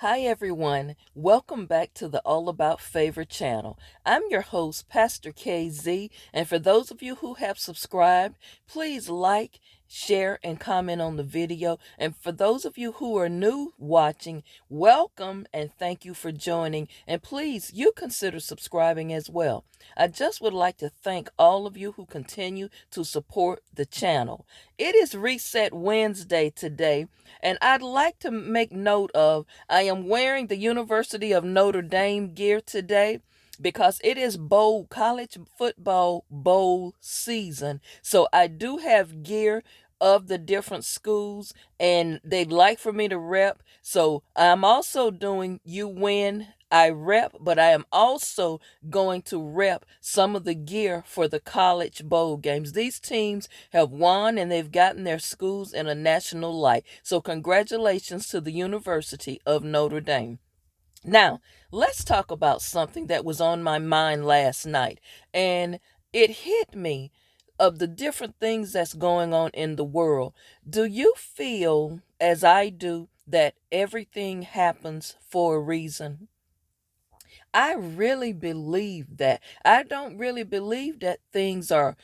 Hi, everyone. Welcome back to the All About Favor channel. I'm your host, Pastor KZ, and for those of you who have subscribed, please like, share, and comment on the video. And for those of you who are new watching, welcome and thank you for joining. And please, you consider subscribing as well. I just would like to thank all of you who continue to support the channel. It is Reset Wednesday today, and I'd like to make note of I am wearing the University of Notre Dame gear today because it is college football bowl season. So I do have gear of the different schools and they'd like for me to rep. So I'm also doing You Win, I Rep, but I am also going to rep some of the gear for the college bowl games. These teams have won and they've gotten their schools in a national light. So congratulations to the University of Notre Dame. Now, let's talk about something that was on my mind last night. And it hit me of the different things that's going on in the world. Do you feel, as I do, that everything happens for a reason? I really believe that. I don't really believe that things are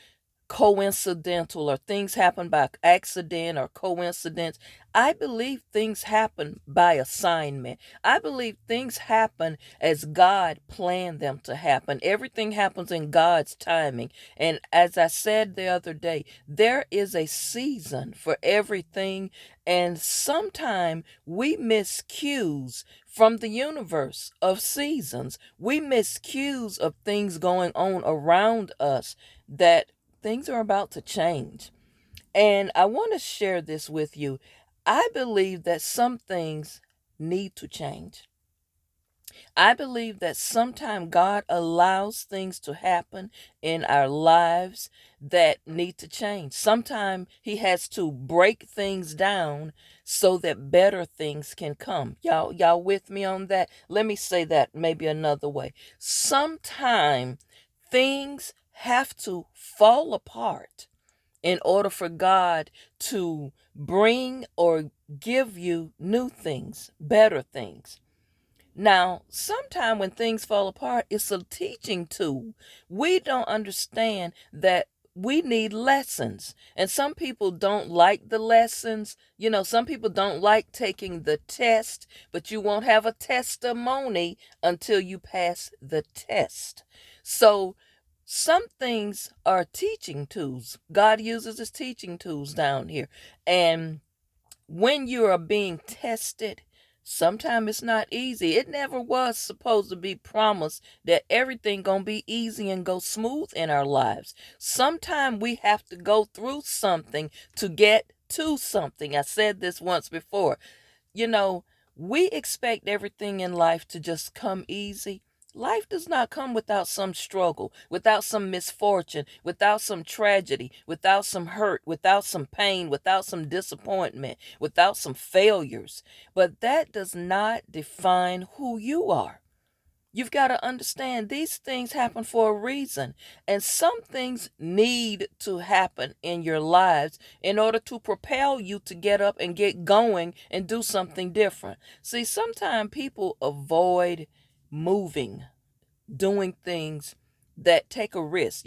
coincidental or things happen by accident or coincidence. I believe things happen by assignment. I believe things happen as God planned them to happen. Everything happens in God's timing. And as I said the other day, there is a season for everything. And sometimes we miss cues from the universe of seasons. We miss cues of things going on around us that things are about to change. And I want to share this with you. I believe that some things need to change. I believe that sometimes God allows things to happen in our lives that need to change. Sometimes He has to break things down so that better things can come. Y'all with me on that? Let me say that maybe another way. Sometimes things have to fall apart in order for God to bring or give you new things, better things. Now, sometime when things fall apart, it's a teaching tool. We don't understand that we need lessons. And some people don't like the lessons. Some people don't like taking the test, but you won't have a testimony until you pass the test. So, some things are teaching tools. God uses his teaching tools down here. And when you are being tested, sometimes it's not easy. It never was supposed to be promised that everything gonna be easy and go smooth in our lives. Sometimes we have to go through something to get to something. I said this once before. You know, we expect everything in life to just come easy. Life does not come without some struggle, without some misfortune, without some tragedy, without some hurt, without some pain, without some disappointment, without some failures. But that does not define who you are. You've got to understand these things happen for a reason. And some things need to happen in your lives in order to propel you to get up and get going and do something different. See, sometimes people avoid moving, doing things that take a risk.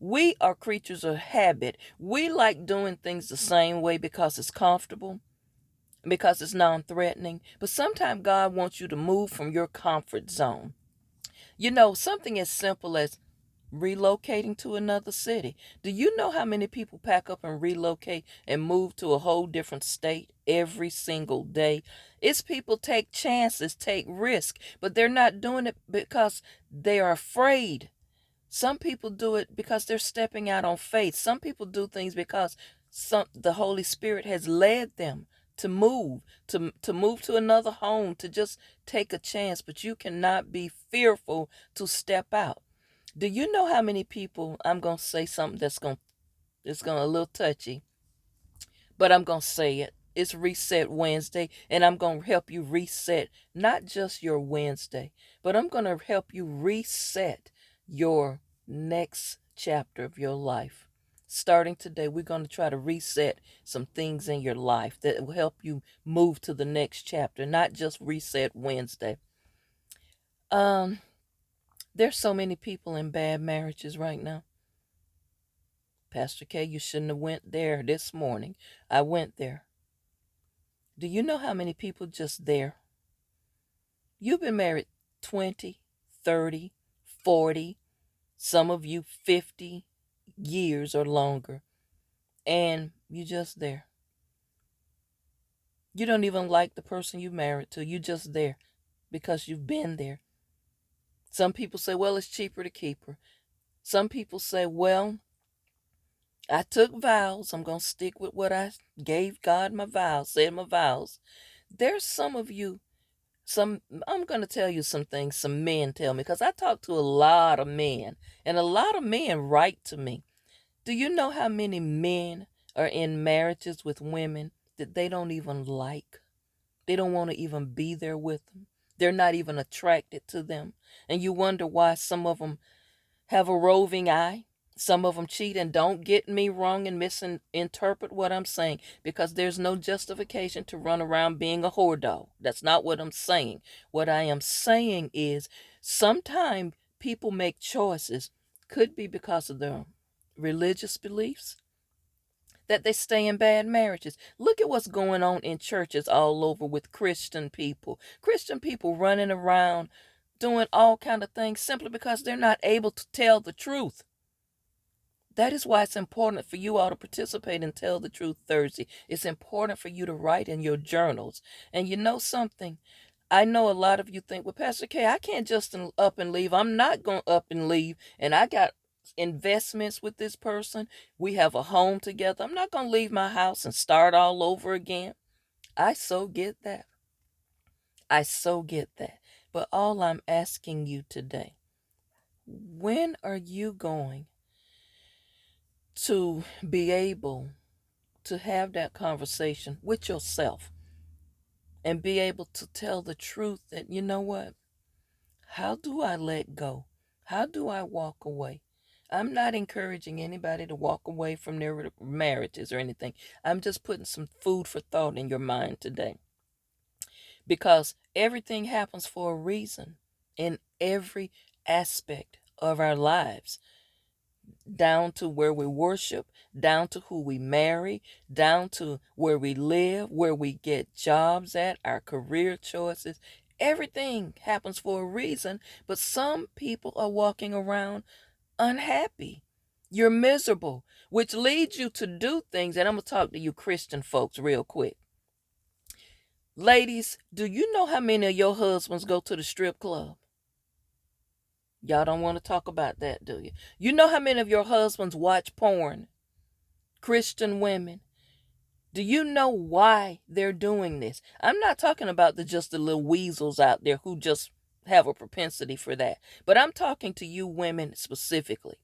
We are creatures of habit. We like doing things the same way because it's comfortable, because it's non threatening. But sometimes God wants you to move from your comfort zone. Something as simple as relocating to another city. Do you know how many people pack up and relocate and move to a whole different state every single day? It's people take chances, take risk, but they're not doing it because they are afraid. Some people do it because they're stepping out on faith. Some people do things because the Holy Spirit has led them to move, to move to another home, to just take a chance. But you cannot be fearful to step out. Do you know how many people? I'm gonna say something that's gonna a little touchy, but I'm gonna say it. It's Reset Wednesday, and I'm gonna help you reset not just your Wednesday, but I'm gonna help you reset your next chapter of your life. starting today, we're going to try to reset some things in your life that will help you move to the next chapter, not just reset Wednesday. Um, there's so many people in bad marriages right now. Pastor K, you shouldn't have went there this morning. I went there. Do you know how many people just there? You've been married 20, 30, 40, some of you 50 years or longer, and you just there. You don't even like the person you married to. You just there because you've been there. Some people say, well, it's cheaper to keep her. Some people say, well, I took vows. I'm going to stick with what I gave God my vows, said my vows. There's some of you, I'm going to tell you some things some men tell me because I talk to a lot of men and a lot of men write to me. Do you know how many men are in marriages with women that they don't even like? They don't want to even be there with them. They're not even attracted to them. And you wonder why some of them have a roving eye. Some of them cheat, and don't get me wrong and misinterpret what I'm saying, because there's no justification to run around being a whore dog. That's not what I'm saying. What I am saying is sometimes people make choices, could be because of their religious beliefs, that they stay in bad marriages. Look at what's going on in churches all over with Christian people. Christian people running around doing all kind of things simply because they're not able to tell the truth. That is why it's important for you all to participate in Tell the Truth Thursday. It's important for you to write in your journals. And you know something? I know a lot of you think, well, Pastor K, I can't just up and leave. I'm not going to up and leave. And I got investments with this person. We have a home together. I'm not going to leave my house and start all over again. I so get that. I so get that. But all I'm asking you today, when are you going to be able to have that conversation with yourself and be able to tell the truth that, you know what? How do I let go? How do I walk away? I'm not encouraging anybody to walk away from their marriages or anything. I'm just putting some food for thought in your mind today. Because everything happens for a reason in every aspect of our lives, down to where we worship, down to who we marry, down to where we live, where we get jobs at, our career choices. Everything happens for a reason, but some people are walking around unhappy. You're miserable, which leads you to do things. And I'm going to talk to you Christian folks real quick. Ladies, do you know how many of your husbands go to the strip club? Y'all don't want to talk about that, do you? You know how many of your husbands watch porn? Christian women. Do you know why they're doing this? I'm not talking about just the little weasels out there who just have a propensity for that. But I'm talking to you women specifically.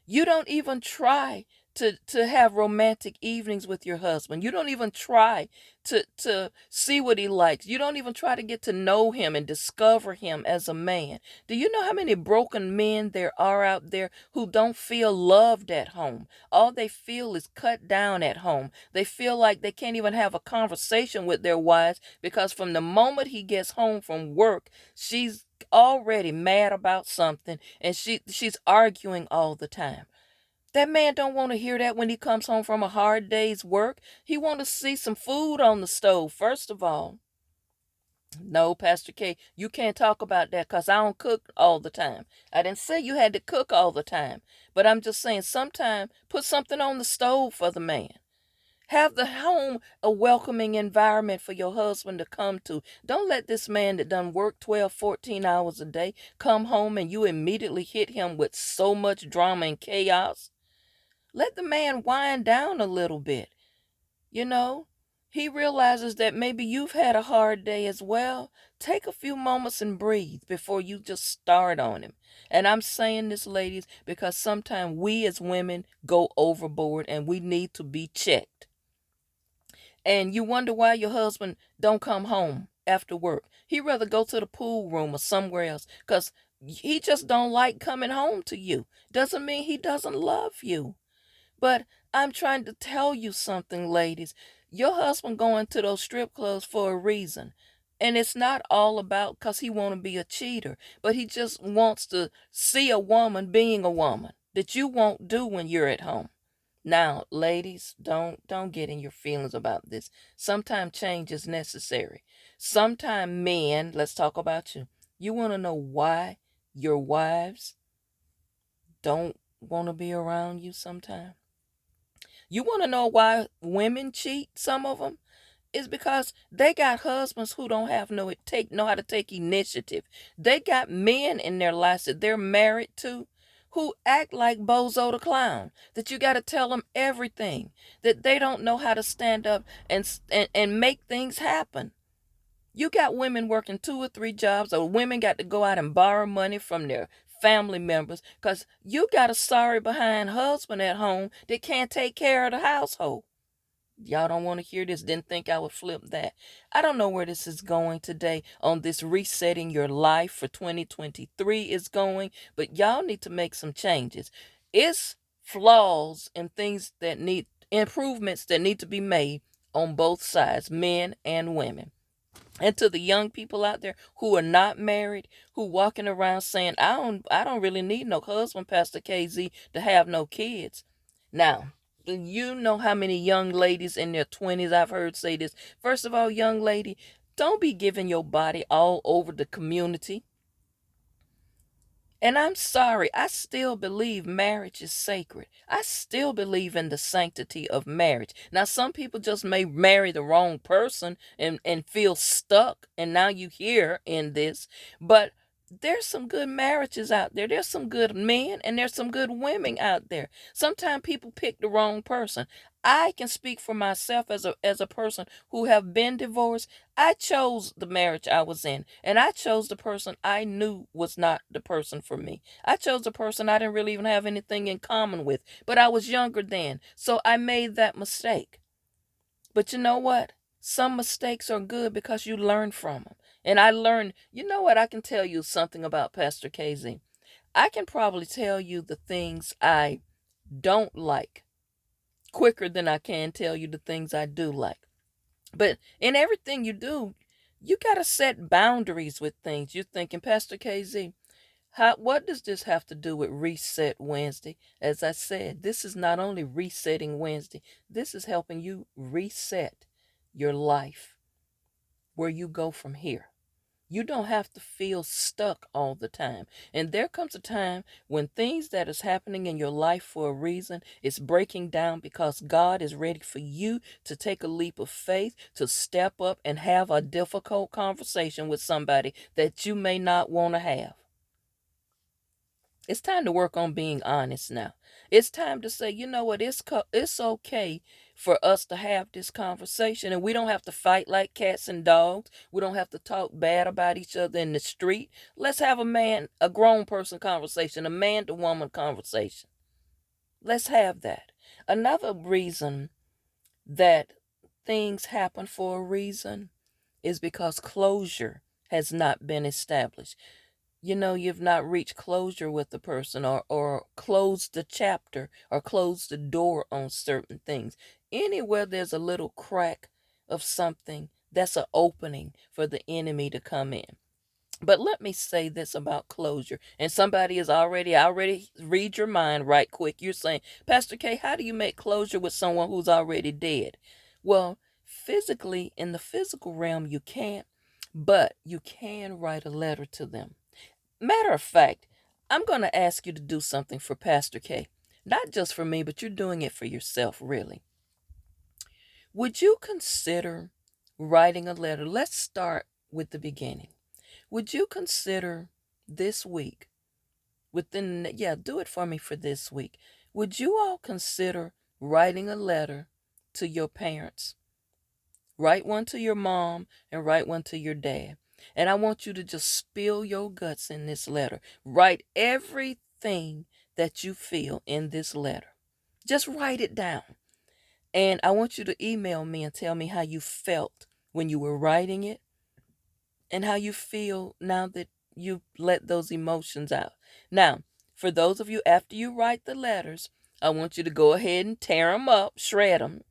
You don't even try to have romantic evenings with your husband. You don't even try to see what he likes. You don't even try to get to know him and discover him as a man. Do you know how many broken men there are out there who don't feel loved at home? All they feel is cut down at home. They feel like they can't even have a conversation with their wives because from the moment he gets home from work, she's already mad about something and she's arguing all the time. That man don't want to hear that when he comes home from a hard day's work. He want to see some food on the stove, first of all. No, Pastor K, you can't talk about that because I don't cook all the time. I didn't say you had to cook all the time, but I'm just saying sometime put something on the stove for the man. Have the home a welcoming environment for your husband to come to. Don't let this man that done work 12, 14 hours a day come home and you immediately hit him with so much drama and chaos. Let the man wind down a little bit. You know, he realizes that maybe you've had a hard day as well. Take a few moments and breathe before you just start on him. And I'm saying this, ladies, because sometimes we as women go overboard and we need to be checked. And you wonder why your husband don't come home after work. He'd rather go to the pool room or somewhere else because he just don't like coming home to you. Doesn't mean he doesn't love you. But I'm trying to tell you something, ladies. Your husband going to those strip clubs for a reason. And it's not all about because he want to be a cheater, but he just wants to see a woman being a woman that you won't do when you're at home. Now, ladies, don't get in your feelings about this. Sometimes change is necessary. Sometimes men, let's talk about you. You want to know why your wives don't want to be around you sometimes? You want to know why women cheat, some of them? Is because they got husbands who don't have know how to take initiative. They got men in their lives that they're married to who act like Bozo the Clown, that you got to tell them everything, that they don't know how to stand up and make things happen. You got women working 2 or 3 jobs, or women got to go out and borrow money from their family members because you got a sorry behind husband at home that can't take care of the household. Y'all don't want to hear this. Didn't think I would flip that. I don't know where this is going today on this resetting your life for 2023 is going, but y'all need to make some changes. It's flaws and things that need improvements that need to be made on both sides, men and women. And to the young people out there who are not married, who walking around saying, I don't really need no husband, Pastor KZ, to have no kids. Now, you know how many young ladies in their 20s I've heard say this. First of all, young lady, don't be giving your body all over the community. And I'm sorry, I still believe marriage is sacred. I still believe in the sanctity of marriage. Now, some people just may marry the wrong person and feel stuck, and now you hear in this. But there's some good marriages out there. There's some good men and there's some good women out there. Sometimes people pick the wrong person. I can speak for myself as a person who have been divorced. I chose the marriage I was in, and I chose the person I knew was not the person for me. I chose the person I didn't really even have anything in common with, but I was younger then, so I made that mistake. But you know what? Some mistakes are good because you learn from them. And I learned, you know what? I can tell you something about Pastor KZ. I can probably tell you the things I don't like quicker than I can tell you the things I do like. But in everything you do, you got to set boundaries with things. You're thinking, Pastor KZ, what does this have to do with Reset Wednesday? As I said, this is not only resetting Wednesday, this is helping you reset your life where you go from here. You don't have to feel stuck all the time. And there comes a time when things that is happening in your life for a reason is breaking down because God is ready for you to take a leap of faith, to step up and have a difficult conversation with somebody that you may not want to have. It's time to work on being honest now. It's time to say, you know what, it's okay for us to have this conversation, and we don't have to fight like cats and dogs. We don't have to talk bad about each other in the street. Let's have a grown person conversation, a man to woman conversation. Let's have that. Another reason that things happen for a reason is because closure has not been established. You've not reached closure with the person, or closed the chapter or closed the door on certain things. Anywhere there's a little crack of something, that's an opening for the enemy to come in. But let me say this about closure. And somebody is already read your mind right quick. You're saying, Pastor K, how do you make closure with someone who's already dead? Well, physically, in the physical realm, you can't, but you can write a letter to them. Matter of fact, I'm going to ask you to do something for Pastor K. Not just for me, but you're doing it for yourself, really. Would you consider writing a letter? Let's start with the beginning. Would you consider this week, do it for me for this week. Would you all consider writing a letter to your parents? Write one to your mom and write one to your dad. And I want you to just spill your guts in this letter. Write everything that you feel in this letter. Just write it down. And I want you to email me and tell me how you felt when you were writing it and how you feel now that you let those emotions out. Now, for those of you, after you write the letters, I want you to go ahead and tear them up, shred them.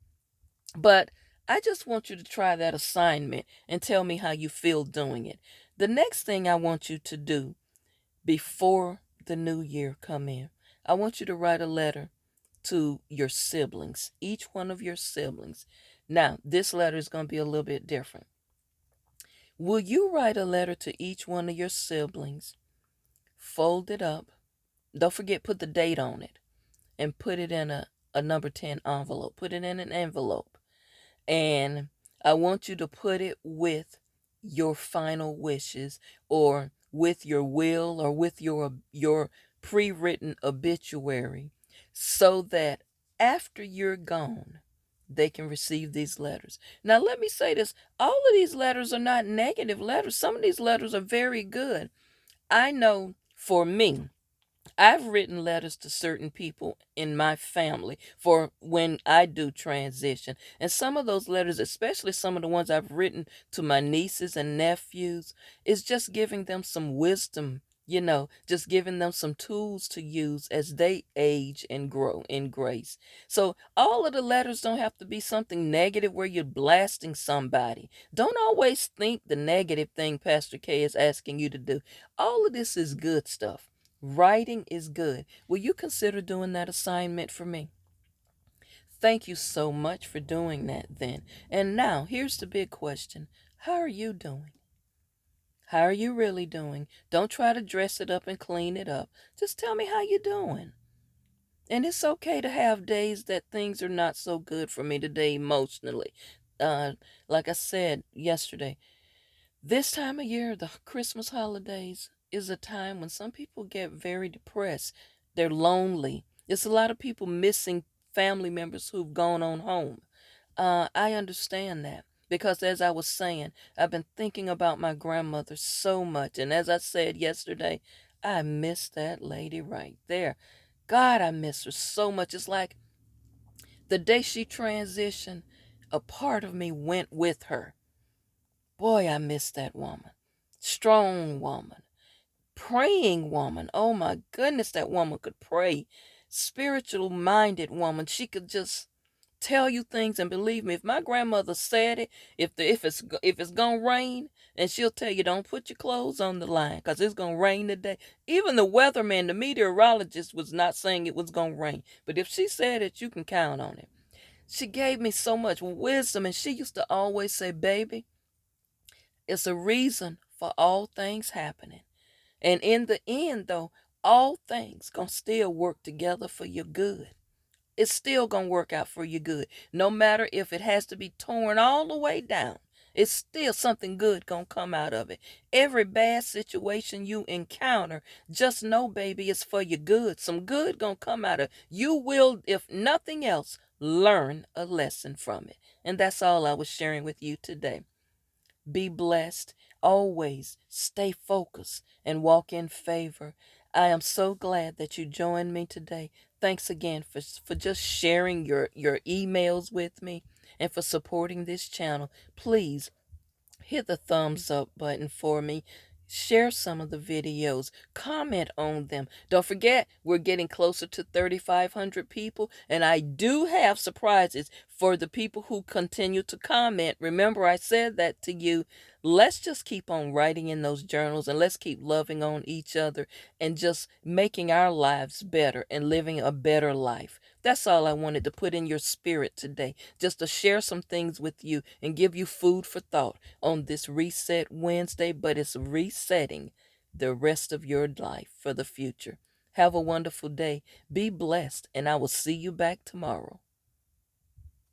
But I just want you to try that assignment and tell me how you feel doing it. The next thing I want you to do before the new year come in, I want you to write a letter to your siblings, each one of your siblings. Now, this letter is going to be a little bit different. Will you write a letter to each one of your siblings, fold it up, don't forget put the date on it, and put it in a number 10 envelope. Put it in an envelope. And I want you to put it with your final wishes, or with your will, or with your pre-written obituary, so that after you're gone they can receive these letters. Now let me say this, all of these letters are not negative letters. Some of these letters are very good. I know for me, I've written letters to certain people in my family for when I do transition. And some of those letters, especially some of the ones I've written to my nieces and nephews, is just giving them some wisdom, just giving them some tools to use as they age and grow in grace. So all of the letters don't have to be something negative where you're blasting somebody. Don't always think the negative thing Pastor K is asking you to do. All of this is good stuff. Writing is good. Will you consider doing that assignment for me? Thank you so much for doing that then. And now, here's the big question. How are you doing? How are you really doing? Don't try to dress it up and clean it up. Just tell me how you're doing. And it's okay to have days that things are not so good for me today emotionally. Uh, like I said yesterday, this time of year, the Christmas holidays, is a time when some people get very depressed. They're lonely. It's a lot of people missing family members who've gone on home. I understand that because, as I was saying, I've been thinking about my grandmother so much. And as I said yesterday, I miss that lady right there. God, I miss her so much. It's like the day she transitioned, a part of me went with her. Boy, I miss that woman. Strong woman. Praying woman. Oh my goodness, that woman could pray. Spiritual minded woman. She could just tell you things, and believe me, if my grandmother said it, if it's gonna rain, and she'll tell you don't put your clothes on the line because it's gonna rain today. Even the weatherman, the meteorologist, was not saying it was gonna rain, but if she said it, you can count on it. She gave me so much wisdom, and she used to always say, baby, it's a reason for all things happening. And in the end, though, all things gonna still work together for your good. It's still gonna work out for your good. No matter if it has to be torn all the way down, it's still something good gonna come out of it. Every bad situation you encounter, just know, baby, it's for your good. Some good gonna come out of it. You will, if nothing else, learn a lesson from it. And that's all I was sharing with you today. Be blessed. Always stay focused and walk in favor. I am so glad that you joined me today. Thanks again for just sharing your emails with me and for supporting this channel. Please hit the thumbs up button for me. Share some of the videos, comment on them. Don't forget, we're getting closer to 3,500 people, and I do have surprises for the people who continue to comment. Remember, I said that to you. Let's just keep on writing in those journals, and let's keep loving on each other and just making our lives better and living a better life. That's all I wanted to put in your spirit today, just to share some things with you and give you food for thought on this Reset Wednesday, but it's resetting the rest of your life for the future. Have a wonderful day. Be blessed, and I will see you back tomorrow.